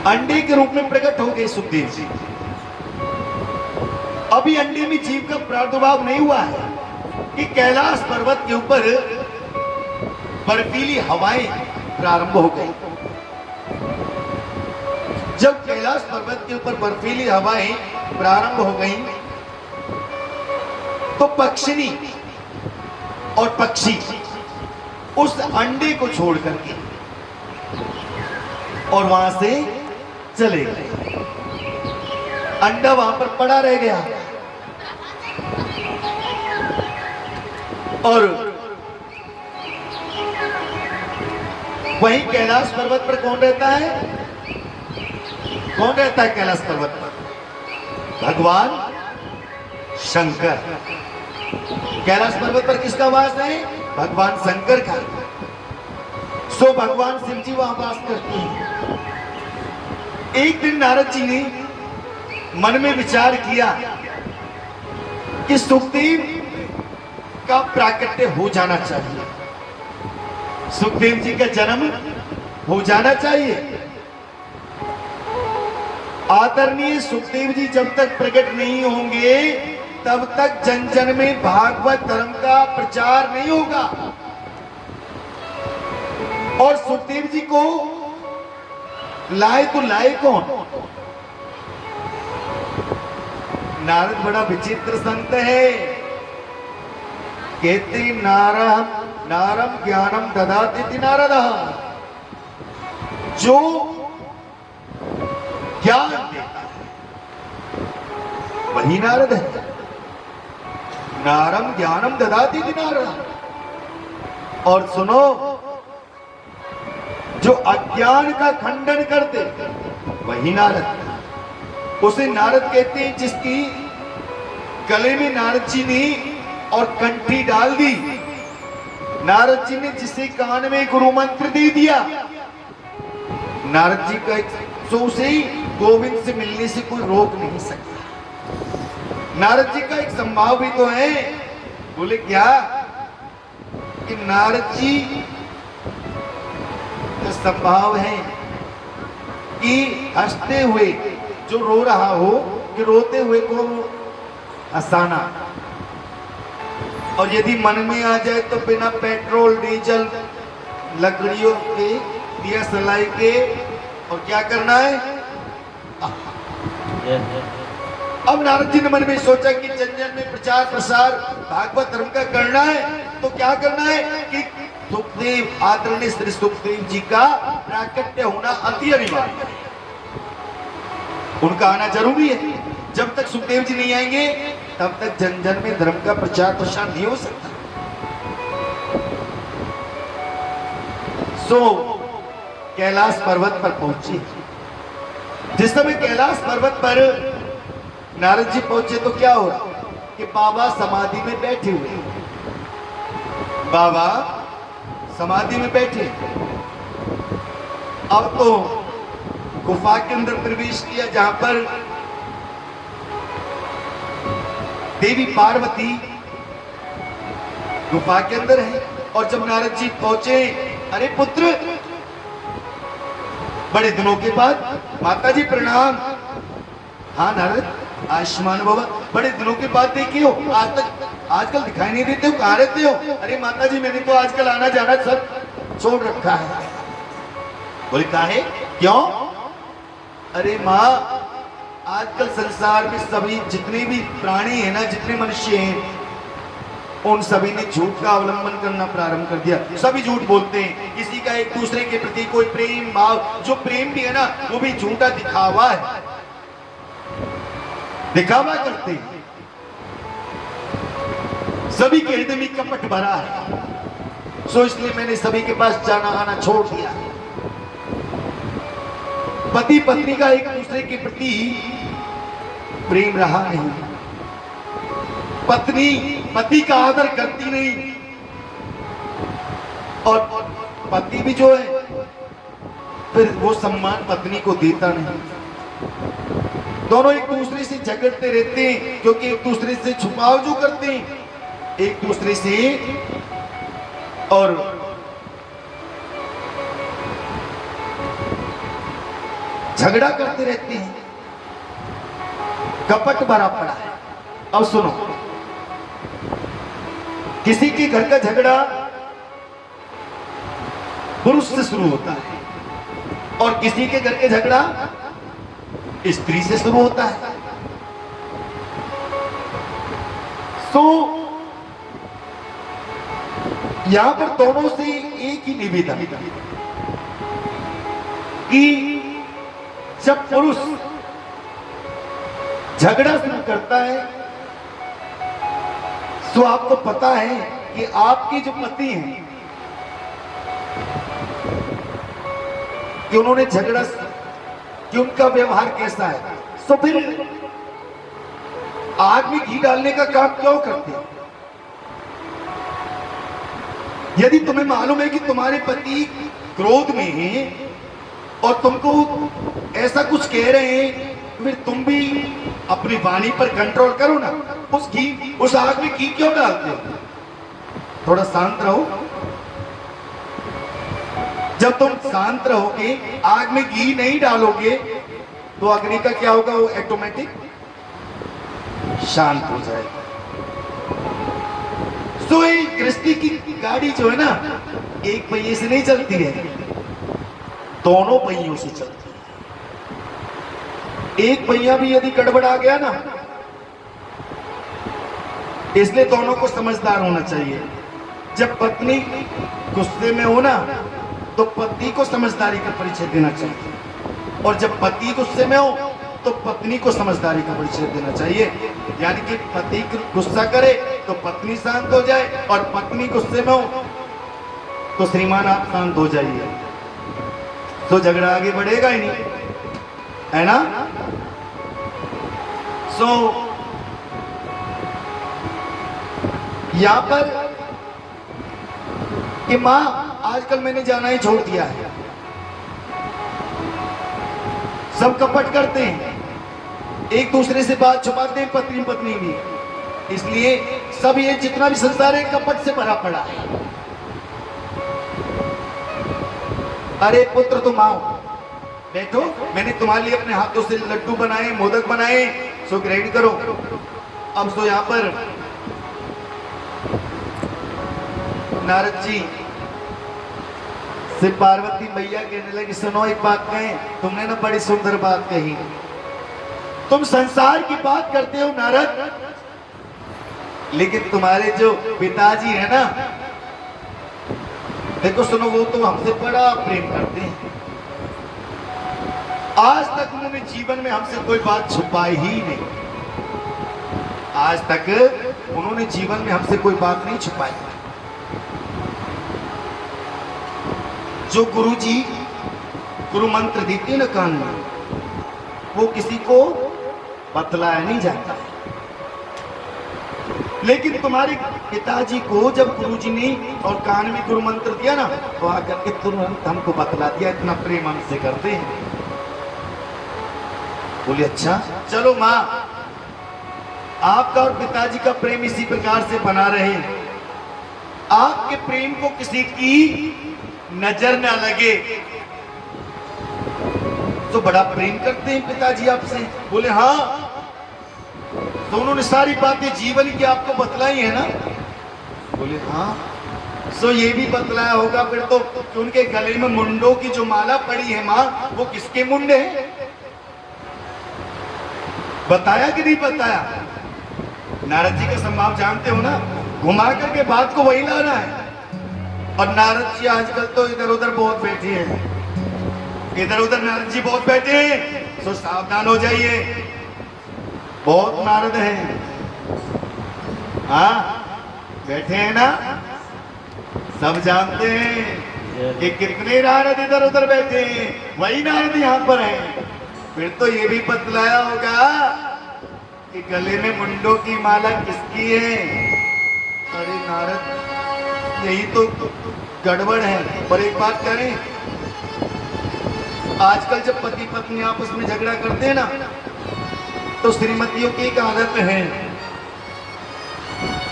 अंडे के रूप में प्रकट हो गए सुखदेव जी। अभी अंडे में जीव का प्रादुर्भाव नहीं हुआ है कि कैलाश पर्वत के ऊपर बर्फीली हवाएं प्रारंभ हो गई। जब कैलाश पर्वत के ऊपर बर्फीली हवाएं प्रारंभ हो गई तो पक्षिणी और पक्षी उस अंडे को छोड़ करके और वहां से चले गए। अंडा वहां पर पड़ा रह गया और वहीं कैलाश पर्वत पर कौन रहता है? कौन रहता है कैलाश पर्वत पर? भगवान शंकर। कैलाश पर्वत पर किसका वास है? भगवान शंकर का। सो भगवान शिव जी वहां वास करते हैं। एक दिन नारद जी ने मन में विचार किया कि सुखदेव का प्राकट्य हो जाना चाहिए, सुखदेव जी का जन्म हो जाना चाहिए। आदरणीय सुखदेव जी जब तक प्रकट नहीं होंगे तब तक जन जन में भागवत धर्म का प्रचार नहीं होगा। और सुखदेव जी को लाए तो लाए कौन? नारद बड़ा विचित्र संत है। कहते नारम ज्ञानम ददाति नारद, जो ज्ञान देता है वही नारद है। नारम ज्ञानम ददाति नारद। और सुनो, जो अज्ञान का खंडन करते वही नारद। उसे नारद कहते हैं जिसकी गले में नारद जी ने और कंठी डाल दी। नारद जी ने जिसे कान में गुरु मंत्र दे दिया। नारद जी का सो उसे गोविंद से मिलने से कोई रोक नहीं सकता। नारद जी का एक संभाव भी तो है। बोले क्या? कि नारद जी का संभाव है कि हंसते हुए जो रो रहा हो कि रोते हुए को हंसाना, और यदि मन में आ जाए तो बिना पेट्रोल डीजल लकड़ियों के दिया सलाई के और क्या करना है? अब नारद जी ने मन में सोचा कि जन जन में प्रचार प्रसार भागवत धर्म का करना है, तो क्या करना है कि सुखदेव, आदरणीय श्री सुखदेव जी का प्राकट्य होना अति अनिवार्य है। उनका आना जरूरी है। जब तक सुखदेव जी नहीं आएंगे तब तक जन जन में धर्म का प्रचार प्रसार नहीं हो सकता। सो कैलाश पर्वत पर पहुंचे। जिस समय कैलाश पर्वत पर नारद जी पहुंचे तो क्या हो कि बाबा समाधि में बैठे हुए। बाबा समाधि में बैठे। अब तो गुफा के अंदर प्रवेश किया जहां पर देवी पार्वती गुफा के अंदर है। और जब नारद जी पहुंचे, अरे पुत्र, बड़े दिनों के बाद। माता जी प्रणाम। हाँ नारद, आयुष्मान बाबा, बड़े दिनों के बाद देखे हो, आज तक आजकल दिखाई नहीं देते हो, कहाँ रहते हो? अरे माता जी मैंने तो आजकल आना जाना सब छोड़ रखा है। बोले काहे? क्यों? अरे माँ, आजकल संसार में सभी जितने भी प्राणी है ना, जितने मनुष्य हैं, उन सभी ने झूठ का अवलंबन करना प्रारंभ कर दिया। सभी झूठ बोलते हैं। किसी का एक दूसरे के प्रति कोई प्रेम भाव, जो प्रेम भी है ना, वो भी झूठा दिखावा है, दिखावा करते हैं। सभी के हृदय में कपट भरा है। सो इसलिए मैंने सभी के पास जाना आना छोड़ दिया। पति पत्नी का एक दूसरे के प्रति प्रेम रहा नहीं। पत्नी पति का आदर करती नहीं, और पति भी जो है फिर वो सम्मान पत्नी को देता नहीं। दोनों एक दूसरे से झगड़ते रहते हैं, क्योंकि एक दूसरे से छुपाव जो करते हैं एक दूसरे से। और झगड़ा करते रहते हैं, कपट भरा पड़ा है। अब सुनो, किसी के घर का झगड़ा पुरुष से शुरू होता है और किसी के घर के झगड़ा स्त्री से शुरू होता है। तो यहां पर दोनों से एक ही निवेदन कि जब पुरुष झगड़ा शुरू करता है तो आपको पता है कि आपके जो पति हैं कि उन्होंने झगड़ा कि उनका व्यवहार कैसा है, तो फिर आग में घी डालने का काम क्यों करते हैं? यदि तुम्हें मालूम है कि तुम्हारे पति क्रोध में हैं और तुमको ऐसा कुछ कह रहे हैं, फिर तुम भी अपनी वाणी पर कंट्रोल करो ना। उस आग में घी क्यों डालते हो? थोड़ा शांत रहो। जब तुम शांत रहोगे, आग में घी नहीं डालोगे, तो अग्नि का क्या होगा? वो ऑटोमेटिक शांत हो जाएगा। तो ये गृहस्थी की गाड़ी जो है ना, एक पहिए से नहीं चलती है, दोनों पहियों से चलती है। एक पहिया भी यदि गड़बड़ा गया ना, इसलिए दोनों को समझदार होना चाहिए। जब पत्नी गुस्से में हो ना, तो पति को समझदारी का परिचय देना चाहिए, और जब पति गुस्से में हो तो पत्नी को समझदारी का परिचय देना चाहिए। यानी कि पति गुस्सा करे तो पत्नी शांत हो जाए, और पत्नी गुस्से में हो तो श्रीमान आप शांत हो जाइए, तो झगड़ा आगे बढ़ेगा ही नहीं, है ना? यहां पर कि मां आजकल मैंने जाना ही छोड़ दिया है, सब कपट करते हैं, एक दूसरे से बात छुपाते हैं, पत्नी पत्नी भी, इसलिए सब ये जितना भी संसार है कपट से भरा पड़ा है। अरे पुत्र तुम आओ, बैठो, मैंने तुम्हारे लिए अपने हाथों से लड्डू बनाए, मोदक बनाए, सो ग्रहण करो। अब सो यहां पर नारद जी से पार्वती मैया कहने लगी, सुनो एक बात कहें, तुमने ना बड़ी सुंदर बात कही, तुम संसार की बात करते हो नारद, लेकिन तुम्हारे जो पिताजी है ना, देखो सुनो, वो तो हमसे बड़ा प्रेम करते हैं, आज तक उन्होंने जीवन में हमसे कोई बात छुपाई ही नहीं, आज तक उन्होंने जीवन में हमसे कोई बात नहीं छुपाई। जो गुरुजी गुरु मंत्र देते ना कान में, वो किसी को बतलाया नहीं जाता, लेकिन तुम्हारे पिताजी को जब गुरुजी ने और कान में गुरु मंत्र दिया ना, तो आकर के तुरंत हमको बतला दिया, इतना प्रेम हमसे करते हैं। बोले अच्छा, चलो माँ, आपका और पिताजी का प्रेम इसी प्रकार से बना रहे, आपके प्रेम को किसी की नजर ना लगे, तो बड़ा प्रेम करते हैं पिताजी आपसे। बोले हाँ, तो उन्होंने सारी बातें जीवन की आपको बतलाई है ना? बोले हाँ, सो ये भी बतलाया होगा फिर तो कि उनके गले में मुंडों की जो माला पड़ी है माँ, वो किसके मुंडे हैं? बताया कि नहीं बताया? नारद जी का संभाव जानते हो ना, घुमा करके बात को वही लाना है। और नारद जी आजकल तो इधर उधर बहुत बैठे हैं, इधर उधर नारद जी बहुत बैठे हैं, तो सावधान हो जाइए, बहुत नारद हैं। हाँ, बैठे हैं ना, सब जानते हैं कि कितने नारद इधर उधर बैठे हैं, वही नारद यहाँ पर हैं। फिर तो ये भी बतलाया होगा कि गले में मुंडों की माला किसकी है? अरे नारद, यही तो गड़बड़ है। पर एक बात करें, आजकल जब पति पत्नी आपस में झगड़ा करते हैं ना, तो श्रीमतियों की एक आदत है,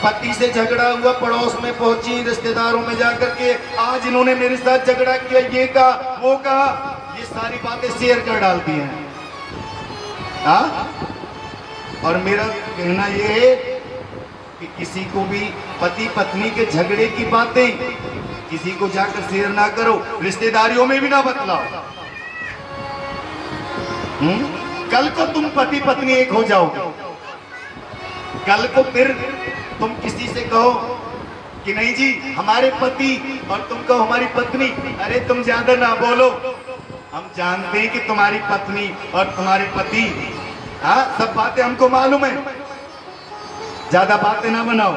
पति से झगड़ा हुआ, पड़ोस में पहुंची, रिश्तेदारों में जाकर के, आज इन्होंने मेरे साथ झगड़ा किया, ये कहा वो कहा, ये सारी बातें शेयर कर डालती हैं। हाँ, और मेरा कहना ये है कि किसी को भी पति पत्नी के झगड़े की बातें किसी को जाकर शेयर ना करो, रिश्तेदारियों में भी ना बतलाओ। कल को तुम पति पत्नी एक हो जाओगे, कल को फिर तुम किसी से कहो कि नहीं जी हमारे पति, और तुम कहो हमारी पत्नी, अरे तुम ज्यादा ना बोलो, हम जानते हैं कि तुम्हारी पत्नी और तुम्हारे पति, हाँ सब बातें हमको मालूम है, ज्यादा बातें ना बनाओ।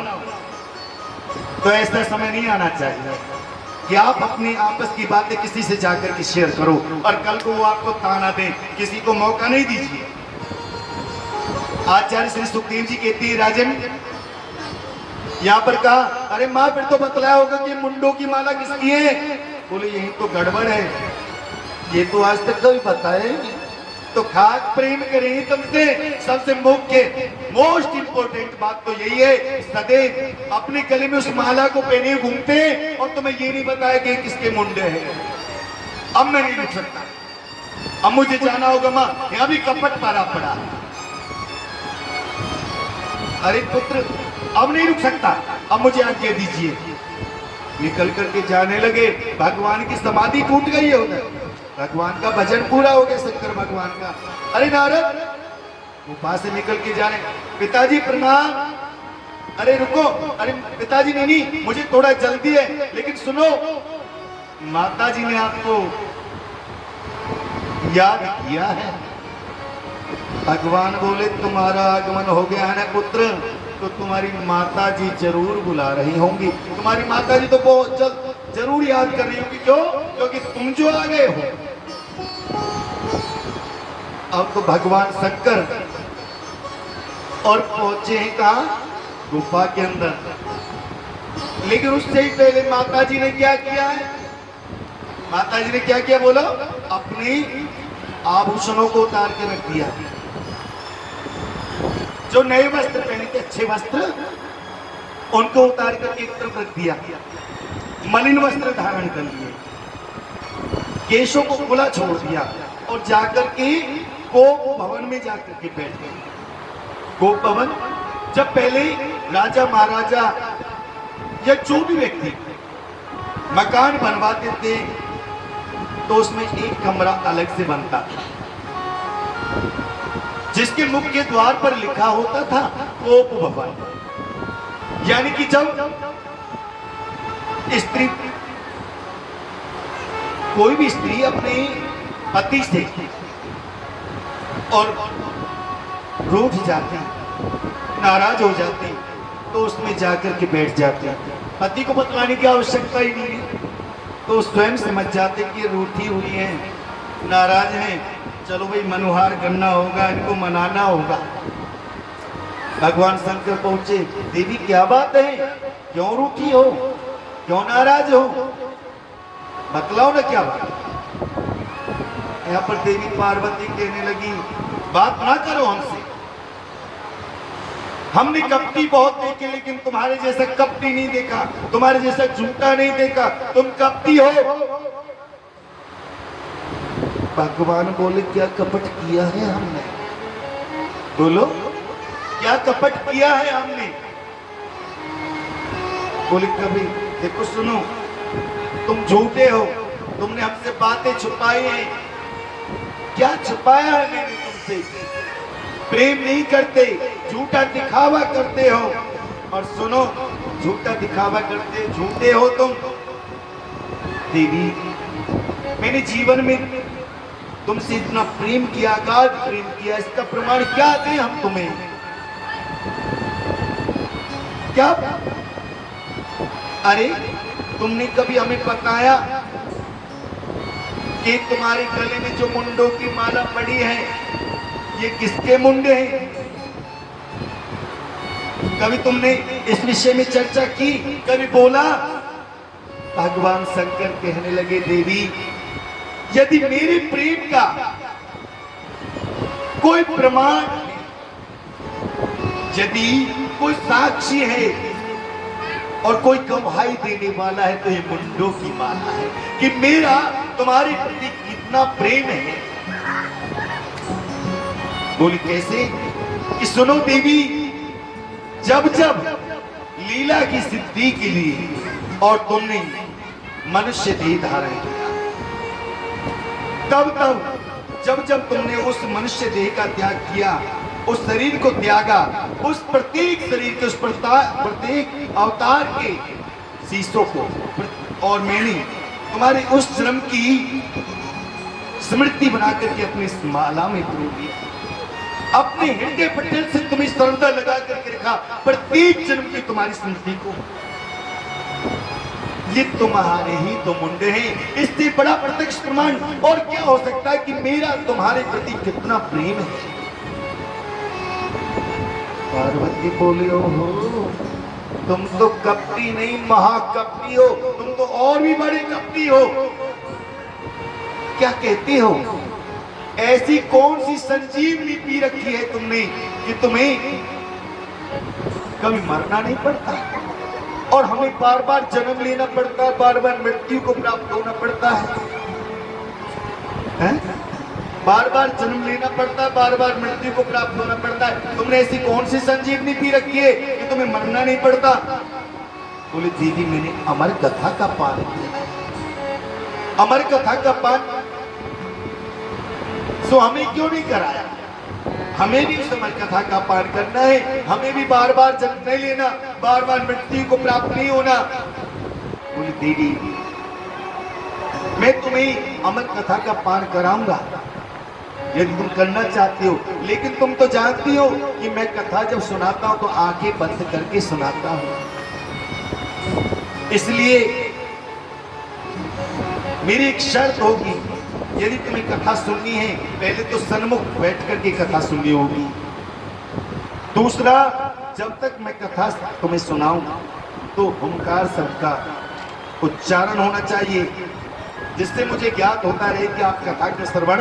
तो ऐसा समय नहीं आना चाहिए कि आप अपनी आपस की बातें किसी से जाकर के शेयर करो और कल को वो आपको ताना दे, किसी को मौका नहीं दीजिए। आचार्य श्री सुखदेव जी कहती है, राजन यहाँ पर कहा, अरे माँ फिर तो बतलाया होगा कि मुंडों की माला किसकी है? बोले यही तो गड़बड़ है, ये तो आज तक कभी बताए। तो खाक प्रेम करें तुमसे, सबसे मुख्य मोस्ट इंपोर्टेंट बात तो यही है, सदैव अपने गले में उस माला को पहने घूमते और तुम्हें ये नहीं बताया कि किसके मुंडे हैं। अब मैं नहीं रुक सकता, अब मुझे जाना होगा माँ, यहाँ भी कपट पारा पड़ा। अरे पुत्र अब नहीं रुक सकता, अब मुझे आज्ञा दीजिए। निकल करके जाने लगे, भगवान की समाधि टूट गई है उधर, भगवान का भजन पूरा हो गया, शंकर भगवान का। अरे नारद वो पास से निकल के जा रहे, पिताजी प्रणाम। अरे रुको, अरे पिताजी नहीं, मुझे थोड़ा जल्दी है, लेकिन सुनो माताजी ने आपको याद किया है। भगवान बोले तुम्हारा आगमन हो गया है ना पुत्र, तो तुम्हारी माताजी जरूर बुला रही होंगी, तुम्हारी माताजी तो बहुत जल्द जरूर याद कर रही होंगी। क्यों? क्योंकि तुम जो आ गए हो। अब तो भगवान शंकर और पहुंचे हैं कहा? गुफा के अंदर। लेकिन उससे ही पहले माताजी ने क्या किया है? माताजी ने क्या किया बोलो? अपने आभूषणों को उतार के रख दिया। जो नए वस्त्र पहने थे, अच्छे वस्त्र, उनको उतार करके एक तरफ रख दिया, मलिन वस्त्र धारण कर लिए, केशों को खुला छोड़ दिया और जाकर के गोप भवन में जाकर के बैठ गए। गोप भवन, जब पहले राजा महाराजा या जो भी व्यक्ति मकान बनवाते थे तो उसमें एक कमरा अलग से बनता था, जिसके मुख्य द्वार पर लिखा होता था गोप भवन। यानी कि जब स्त्री, कोई भी स्त्री अपने पति से और रूठ जाती, नाराज हो जाती, तो उसमें जाकर के बैठ जाते। पति को बतलाने की आवश्यकता ही नहीं है, तो स्वयं समझ जाते कि रूठी हुई है, नाराज हैं, चलो भाई मनुहार करना होगा, इनको मनाना होगा। भगवान शंकर पहुंचे, देवी क्या बात है, क्यों रूठी हो, क्यों नाराज हो, बतलाओ ना क्या बात। यहाँ पर देवी पार्वती कहने लगी, बात ना करो हमसे, हमने कपटी बहुत देखे लेकिन तुम्हारे जैसा कपटी नहीं देखा, तुम्हारे जैसा झूठा नहीं देखा, तुम कपटी हो। भगवान बोले क्या कपट किया है हमने? बोलो क्या कपट किया है हमने? बोले कभी देखो सुनो, तुम झूठे हो, तुमने हमसे बातें छुपाई हैं। क्या छुपाया है मैंने तुमसे? प्रेम नहीं करते, झूठा दिखावा करते हो। और सुनो, झूठा दिखावा करते, झूठे हो तुम। देवी मैंने जीवन में तुमसे इतना प्रेम किया, अगाध प्रेम किया, इसका प्रमाण क्या दें हम तुम्हें? क्या? अरे तुमने कभी हमें बताया कि तुम्हारे गले में जो मुंडों की माला पड़ी है ये किसके मुंडे हैं? कभी तुमने इस विषय में चर्चा की, कभी बोला? भगवान शंकर कहने लगे, देवी यदि मेरे प्रेम का कोई प्रमाण, यदि कोई साक्षी है और कोई गवाही देने वाला है तो ये मुंडों की माला है कि मेरा तुम्हारे प्रति कितना प्रेम है। बोली कैसे? कि सुनो देवी, जब जब लीला की सिद्धि के लिए और तुमने मनुष्य देह धारण किया, तब तब जब जब तुमने उस मनुष्य देह का त्याग किया, उस शरीर को त्यागा, उस प्रत्येक शरीर के, उस प्रत्येक अवतार के शीशों को, और मैंने तुम्हारे उस जन्म की स्मृति बना करके अपनी इस माला में पिरो दिया। अपने हृदय पटेल से तुम्हें सर्वदा लगा करके रखा, प्रत्येक जन्म की तुम्हारी स्मृति को। ये तुम्हारे ही तो मुंडे हैं, इससे बड़ा प्रत्यक्ष प्रमाण और क्या हो सकता है कि मेरा तुम्हारे प्रति कितना प्रेम है। पार्वती बोली, हो तुम तो कपटी नहीं, महाकपटी हो, तुम तो और भी बड़े कपटी हो। क्या कहती हो? ऐसी कौन सी संजीवनी पी रखी है तुमने कि तुम्हें कभी मरना नहीं पड़ता और हमें बार बार जन्म लेना पड़ता है, बार बार मृत्यु को प्राप्त होना पड़ता है? बार बार जन्म लेना पड़ता है, बार बार मृत्यु को प्राप्त होना पड़ता है। तुमने ऐसी कौन सी संजीवनी पी रखी है कि तुम्हें मरना नहीं पड़ता? बोले दीदी, मैंने अमर कथा का पान किया। अमर कथा का पान तो हमें क्यों नहीं कराया? हमें भी उस अमर कथा का पान करना है, हमें भी बार बार जन्म नहीं लेना, बार बार मृत्यु को प्राप्त नहीं होना। बोली दीदी, मैं तुम्हें अमर कथा का पान कराऊंगा यदि तुम करना चाहती हो, लेकिन तुम तो जानती हो कि मैं कथा जब सुनाता हूं तो आंखें बंद करके सुनाता हूं। इसलिए मेरी एक शर्त होगी, यदि तुम्हें कथा सुननी है पहले तो सन्मुख बैठ करके कथा सुननी होगी। दूसरा, जब तक मैं कथा तुम्हें सुनाऊं तो ओंकार शब्द का उच्चारण होना चाहिए, जिससे मुझे ज्ञात होता रहे कि आप कथा का श्रवण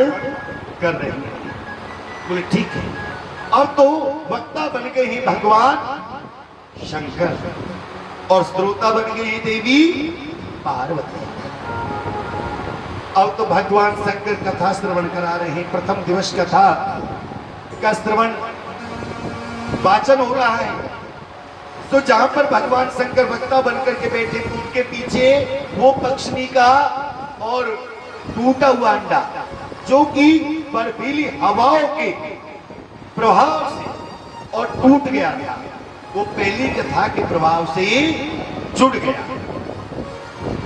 कर रहे हैं। बोले ठीक है। अब तो वक्ता बन गए हैं भगवान शंकर और श्रोता बन गए हैं देवी पार्वती। अब तो भगवान शंकर कथा श्रवण करा रहे हैं। प्रथम दिवस कथा का श्रवण वाचन हो रहा है। तो जहां पर भगवान शंकर वक्ता बनकर के बैठे, उनके पीछे वो पक्षनी का और टूटा हुआ अंडा, जो कि बर्फीली हवाओं के प्रभाव से और टूट गया था, वो पहली कथा के प्रभाव से जुड़ गया।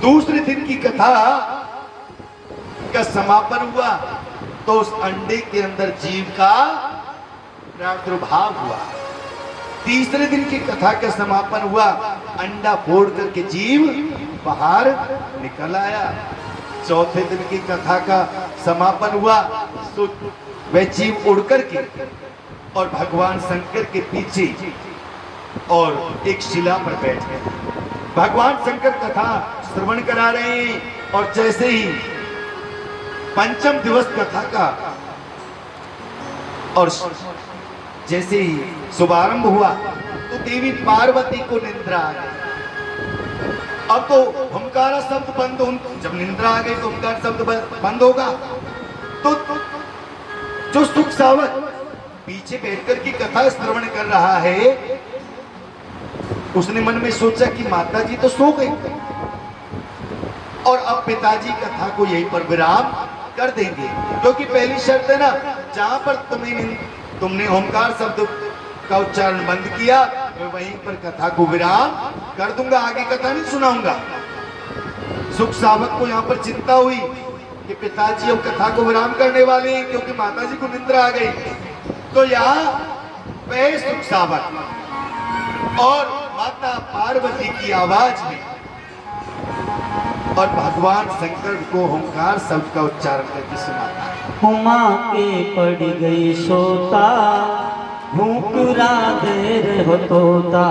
दूसरे दिन की कथा का समापन हुआ तो उस अंडे के अंदर जीव का प्रादुर्भाव हुआ। तीसरे दिन की कथा का समापन हुआ, अंडा फोड़ करके जीव बाहर निकल आया। चौथे दिन की कथा का समापन हुआ तो वह जीव उड़ करके और भगवान शंकर के पीछे और एक शिला पर बैठ गए। भगवान शंकर कथा श्रवण करा रहे हैं और जैसे ही पंचम दिवस कथा का और जैसे ही शुभारंभ हुआ तो देवी पार्वती को निद्रा आ गई। अब तो ओंकार शब्द बंद हो, जब निद्रा आ गई तो ओंकार शब्द बंद होगा। तो जो सुख सावक पीछे बैठकर की कथा श्रवण कर रहा है, उसने मन में सोचा कि माता जी तो सो गई और अब पिताजी कथा को यहीं पर विराम कर देंगे, क्योंकि पहली शर्त है ना, जहां पर तुमने ओंकार शब्द का उच्चारण बंद किया मैं वहीं पर कथा को विराम कर दूंगा, आगे कथा नहीं सुनाऊंगा। सुख सावक को यहाँ पर चिंता हुई कि पिताजी अब कथा को विराम करने वाले हैं क्योंकि माताजी को निद्रा आ गई। तो यहाँ वह सुख सावक और माता पार्वती की आवाज में और भगवान शंकर को ओंकार शब्द का उच्चारण करके सुनाता है। हुमा के पड़ गई सोता भूख राधे हो तोता।